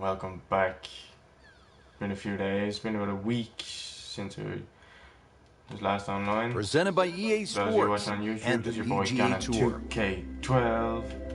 welcome back. Been a few days, been about a week since we was last online. Presented by EA Those of you Sports watching on YouTube, and the this is your boy PGA Gannon Tour. 2K12.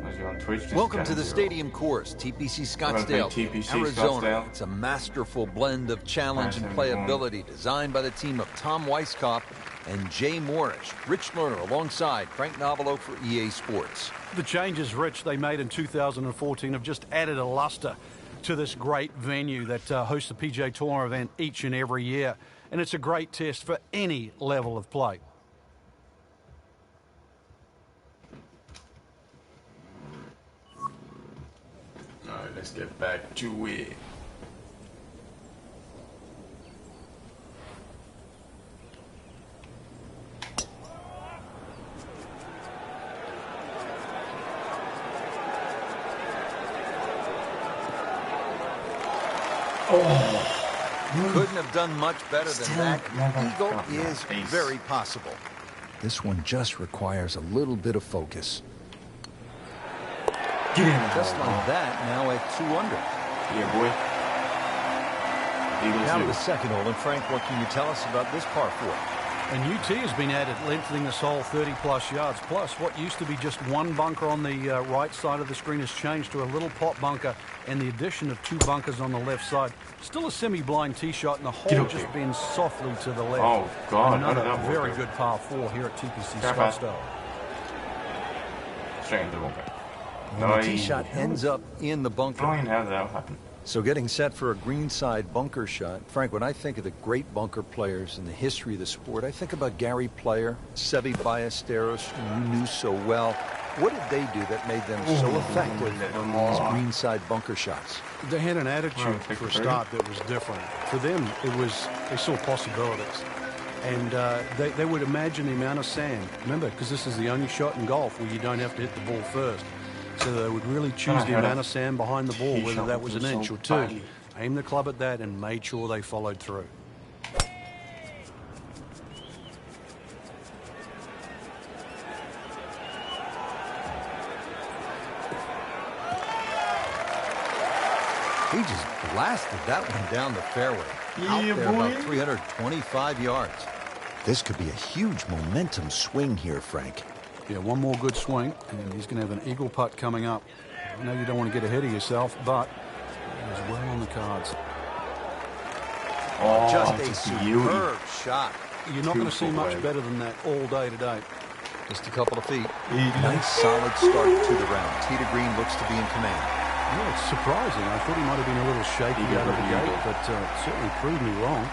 Those of you on Twitch, this Welcome is to the Gannon Stadium Course, TPC We're gonna play Scottsdale, TPC Arizona. Scottsdale. It's a masterful blend of challenge and playability designed by the team of Tom Weisskopf and Jay Morrish. Rich Lerner alongside Frank Novelo for EA Sports. The changes, Rich, they made in 2014 have just added a luster to this great venue that hosts the PGA Tour event each and every year. And it's a great test for any level of play. Alright, let's get back to it. Couldn't have done much better than that. Eagle is ace. very possible. This one just requires a little bit of focus. Get in. Just like that, now at 2 under. Yeah, boy. Eagles Now to do. the second hole, and Frank, what can you tell us about this par 4? And UT has been added, lengthening this hole 30-plus yards. Plus, what used to be just one bunker on the right side of the screen has changed to a little pot bunker, and the addition of 2 bunkers on the left side. Still a semi-blind tee shot, and the hole just bends softly to the left. Oh, God. Another How did that work very out? good par 4 here at TPC Careful. Scottsdale. Straight into the bunker. And the tee shot ends up in the bunker. Brian, how did that happen? So getting set for a greenside bunker shot. Frank, when I think of the great bunker players in the history of the sport, I think about Gary Player, Seve Ballesteros, who you knew so well. What did they do that made them so effective on these greenside bunker shots? They had an attitude for a start that was different. For them, it was they saw possibilities. And they would imagine the amount of sand. Remember, because this is the only shot in golf where you don't have to hit the ball first. So they would really choose the amount of sand behind the ball, whether that was an inch or 2. Aim the club at that and made sure they followed through. He just blasted that one down the fairway. Out there about 325 yards. This could be a huge momentum swing here, Frank. Yeah, one more good swing, and he's going to have an eagle putt coming up. I know you don't want to get ahead of yourself, but it was well on the cards. Oh, Just a it's superb shot. You're not going to see Beautiful much play. better than that all day today. Just a couple of feet. Nice solid start to the round. Tee to green looks to be in command. Yeah, it's surprising. I thought he might have been a little shaky out of the gate, but certainly proved me wrong.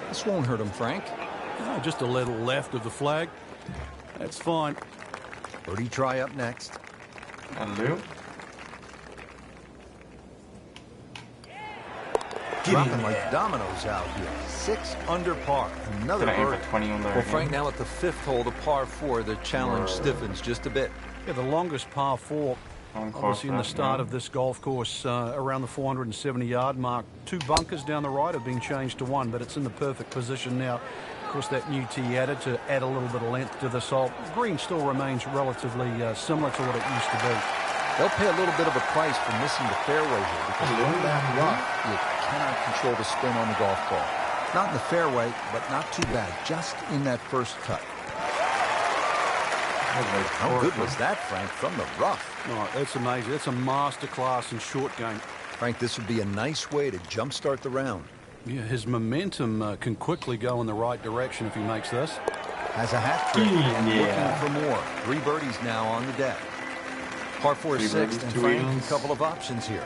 This won't hurt him, Frank. Oh, just a little left of the flag. That's fine. Birdie try up next. And Lou? Dropping like dominoes out here. 6 under par. Another Gonna aim birdie. for 20 under Well, again. Frank, now at the 5th hole, the par 4, the challenge stiffens just a bit. Yeah, the longest par 4, On course obviously in the right start now. of this golf course, around the 470-yard mark. 2 bunkers down the right have been changed to 1, but it's in the perfect position now. Of course, that new tee added to add a little bit of length to this hole. Green still remains relatively similar to what it used to be. They'll pay a little bit of a price for missing the fairway here because in that rough, you cannot control the spin on the golf ball. Not in the fairway, but not too bad. Just in that first cut. How good was that, Frank, from the rough? Oh, that's amazing. That's a master class in short game. Frank, this would be a nice way to jumpstart the round. Yeah, his momentum can quickly go in the right direction if he makes this. Has a hat trick and Yeah. looking for more. 3 birdies now on the deck. Par 4 3 6th, birdies, and 2 Frank, eagles. a couple of options here.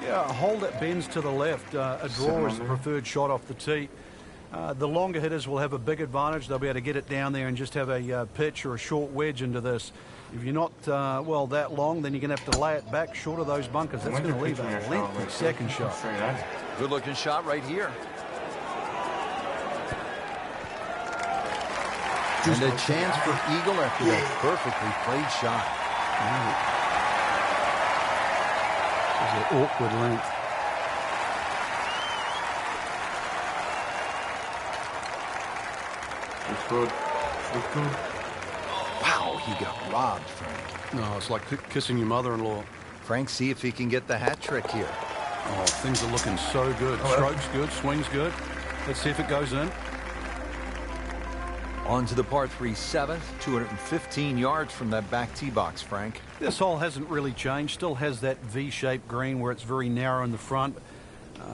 Yeah, a hole that bends to the left. A draw is the preferred shot off the tee. The longer hitters will have a big advantage. They'll be able to get it down there and just have a pitch or a short wedge into this. If you're not, well, that long, then you're going to have to lay it back short of those bunkers. That's going to leave a lengthy second shot. Straight out. Good looking shot right here. And a chance for eagle after that perfectly played shot. It was an awkward length. It's good. It's good. Wow, he got robbed, Frank. No, it's like kissing your mother-in-law. Frank, see if he can get the hat trick here. Oh, things are looking so good. Stroke's good, swing's good. Let's see if it goes in. On to the par 3 7th, 215 yards from that back tee box, Frank. This hole hasn't really changed. Still has that V-shaped green where it's very narrow in the front.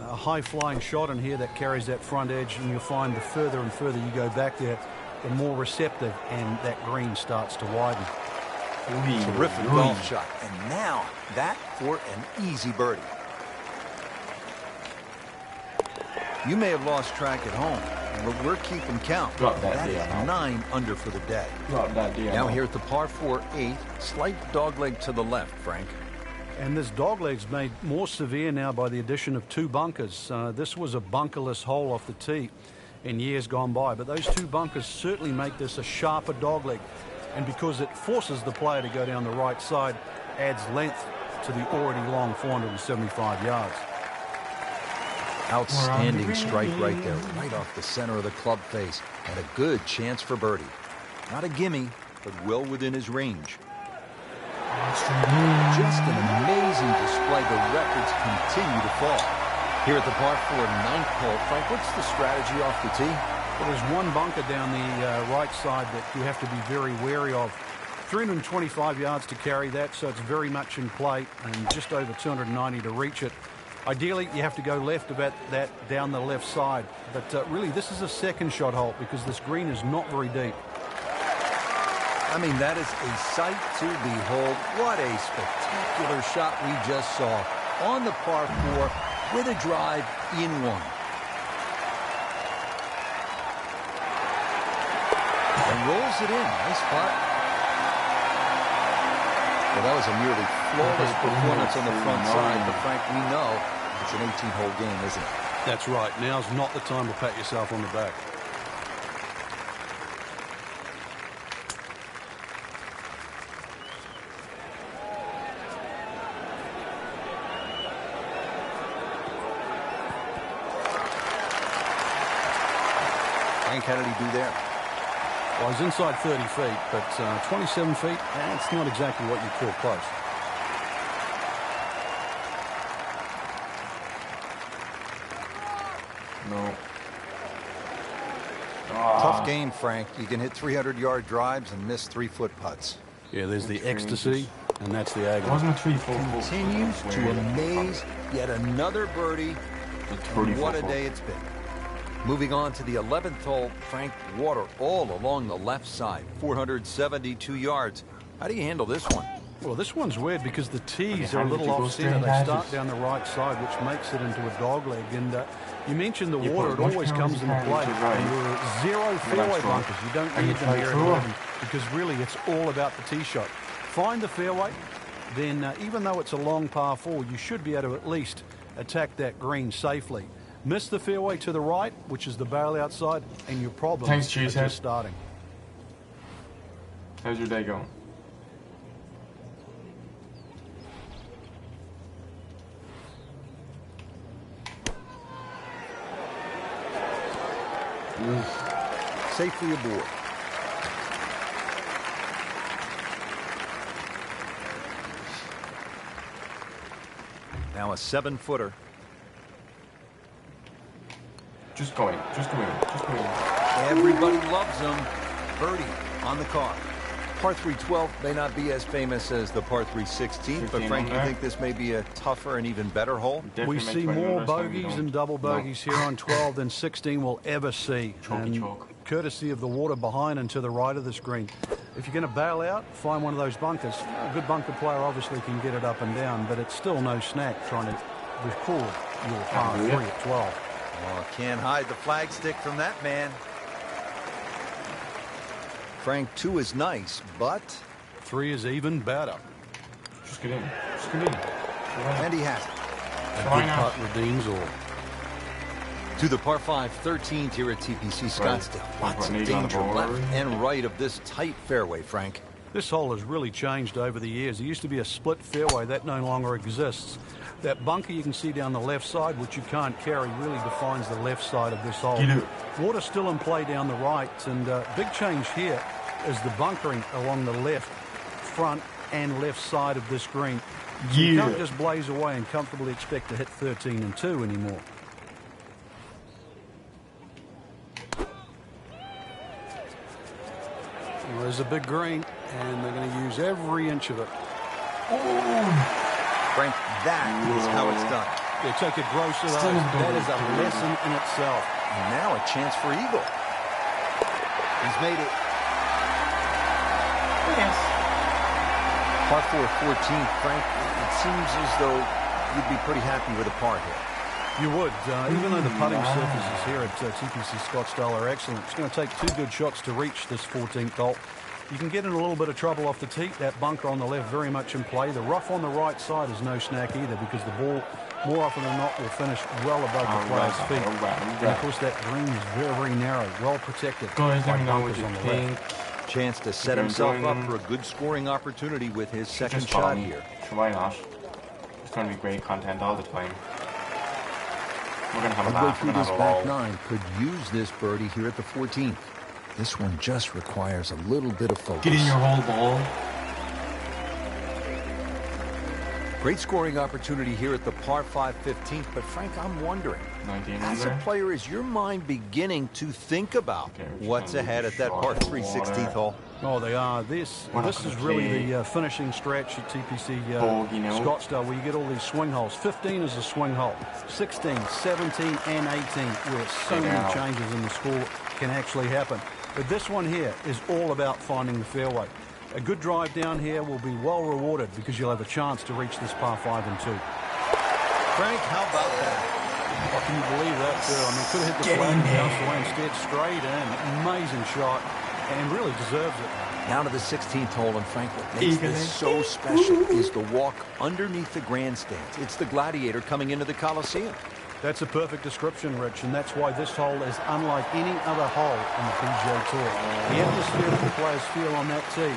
A high-flying shot in here that carries that front edge, and you'll find the further and further you go back there, the more receptive, and that green starts to widen. Terrific golf shot. And now that for an easy birdie. You may have lost track at home, but we're keeping count. That is 9 under for the day. Now here at the par 4 8, slight dogleg to the left, Frank. And this dogleg's made more severe now by the addition of 2 bunkers. This was a bunkerless hole off the tee in years gone by, but those 2 bunkers certainly make this a sharper dogleg. And because it forces the player to go down the right side, adds length to the already long 475 yards. Outstanding strike right there, right off the center of the club face, and a good chance for birdie. Not a gimme, but well within his range. Just an amazing display. The records continue to fall. Here at the par 4 9th hole, Frank, what's the strategy off the tee? Well, there's one bunker down the right side that you have to be very wary of. 325 yards to carry that, so it's very much in play, and just over 290 to reach it. Ideally, you have to go left about that down the left side. But really, this is a second shot hole because this green is not very deep. I mean, that is a sight to behold. What a spectacular shot we just saw on the par 4 with a drive in 1. And rolls it in. Nice putt. Well, that was a nearly flawless performance on the front side, but Frank, we know it's an 18-hole game, isn't it? That's right. Now's not the time to pat yourself on the back. Frank, how did he do there? Well, he's inside 30 feet, but 27 feet, that's not exactly what you'd call close. No. Tough game, Frank. You can hit 300-yard drives and miss 3-foot putts. Yeah, there's the ecstasy, and that's the agony. Wasn't a 3-4. Continues to amaze. Yet another birdie. What a day it's been. Moving on to the 11th hole, Frank, water all along the left side, 472 yards. How do you handle this one? Well, this one's weird because the tees are a little off-center. They start down the right side, which makes it into a dogleg. And you mentioned the water. It always comes into play. And there are 0 fairway bunkers. You don't need them here at 11 because really it's all about the tee shot. Find the fairway, then even though it's a long par 4, you should be able to at least attack that green safely. Miss the fairway to the right, which is the barrel outside, and your problems are just starting. How's your day going? Safely aboard. Now a 7-footer. Just going. Everybody loves them. Birdie on the car. Par 3 12 may not be as famous as the par 3 16, but Frank, you think this may be a tougher and even better hole? We see more bogeys and double bogeys here on 12 than 16 will ever see. And courtesy of the water behind and to the right of the screen. If you're going to bail out, find one of those bunkers. A good bunker player obviously can get it up and down, but it's still no snack trying to record your par 3 at 12. Oh, can't hide the flagstick from that man. Frank, 2 is nice, but 3 is even better. Just get in. And he has it. A good putt redeems all. To the par 5 13th here at TPC Scottsdale. Lots of danger left and right of this tight fairway, Frank. This hole has really changed over the years. There used to be a split fairway. That no longer exists. That bunker you can see down the left side, which you can't carry, really defines the left side of this hole. Water's still in play down the right, and big change here is the bunkering along the left, front, and left side of this green. So you can't just blaze away and comfortably expect to hit 13 and 2 anymore. Well, there's a big green, and they're going to use every inch of it. Frank, that is how it's done. They take it gross to those. That is a lesson in itself. And now a chance for eagle. He's made it. Yes. Par 4, 14. Frank, it seems as though you'd be pretty happy with a par here. You would, even though the putting surfaces here at TPC Scottsdale are excellent. It's going to take 2 good shots to reach this 14th hole. You can get in a little bit of trouble off the tee. That bunker on the left very much in play. The rough on the right side is no snack either, because the ball, more often than not, will finish well above the player's feet. And of course, that green is very, very narrow, well protected. Guys, let by me know what bunkers you on the think. left. Chance to set himself up for a good scoring opportunity with his second Just follow shot me. here. So why not? It's going to be great content all the time. We're going to have a Midway laugh. through We're going this to have a back roll. 9 could use this birdie here at the 14th. This one just requires a little bit of focus. Get in your hole, ball. Great scoring opportunity here at the par 5 15th, but Frank, I'm wondering, 19 as a under. player, is your mind beginning to think about what's ahead at that par 3 16th hole? Oh, they are. This is really the finishing stretch at TPC Scottsdale, where you get all these swing holes. 15 is a swing hole. 16, 17, and 18, where so many changes in the score can actually happen. But this one here is all about finding the fairway. A good drive down here will be well rewarded, because you'll have a chance to reach this par 5 and 2. Frank, how about that? What can you believe that, too? I mean, could have hit the flag and bounced away instead. Straight in. Amazing shot. And really deserves it. Down to the 16th hole, and Frank, what makes this so special is the walk underneath the grandstands. It's the gladiator coming into the Coliseum. That's a perfect description, Rich, and that's why this hole is unlike any other hole on the PGA Tour. The atmosphere that the players feel on that tee,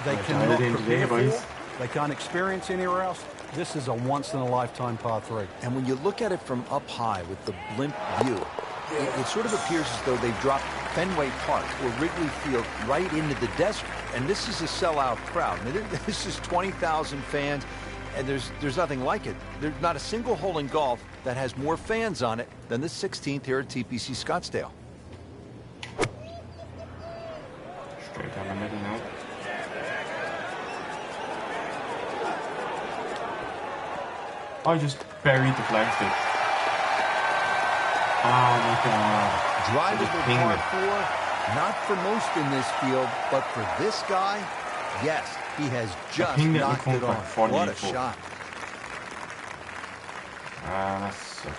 they cannot prepare for, they can't experience anywhere else. This is a once-in-a-lifetime par 3. And when you look at it from up high with the blimp view, it sort of appears as though they've dropped Fenway Park or Wrigley Field right into the desert. And this is a sellout crowd. I mean, this is 20,000 fans, and there's nothing like it. There's not a single hole in golf that has more fans on it than the 16th here at TPC Scottsdale. Straight down the middle now. I just buried the flagstick. Oh my god. Drivable par 4, not for most in this field, but for this guy, yes, he has just knocked it on. What a shot. That sucks.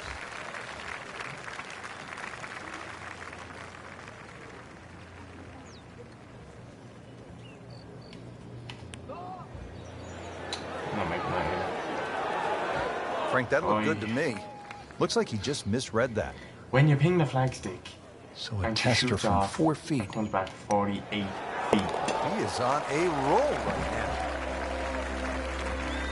I'm not making that here. Frank, that looked good to me. Looks like he just misread that. When you ping the flagstick, so a tester from 4 feet comes back 48 feet. He is on a roll right now.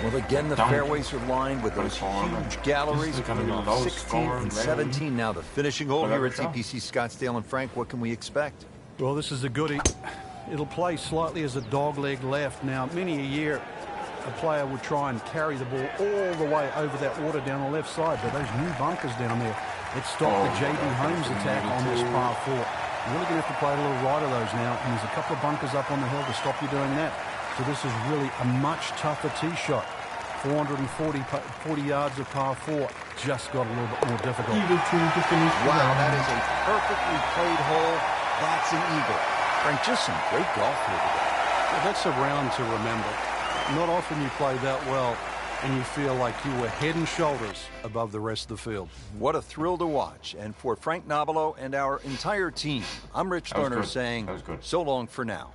Well, again, the fairways are lined with those huge galleries coming off 16 and 17. Now the finishing hole here at TPC Scottsdale. And Frank, what can we expect? Well, this is a goodie. It'll play slightly as a dogleg left. Now, many a year, a player would try and carry the ball all the way over that water down the left side, but those new bunkers down there, it stopped the J.B. Holmes attack on this par 4. You're really going to have to play a little right of those now, and there's a couple of bunkers up on the hill to stop you doing that. So this is really a much tougher tee shot. 440 yards of par 4 just got a little bit more difficult. Wow, that is a perfectly played hole. That's an eagle. Frank, just some great golf here today. Well, that's a round to remember. Not often you play that well and you feel like you were head and shoulders above the rest of the field. What a thrill to watch. And for Frank Nobilo and our entire team, I'm Rich Lerner saying so long for now.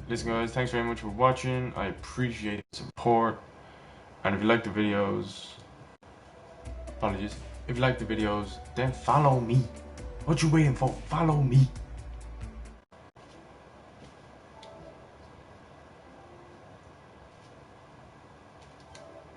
Listen, guys, thanks very much for watching. I appreciate the support. And if you like the videos, apologies. If you like the videos, then follow me. What you waiting for? Follow me.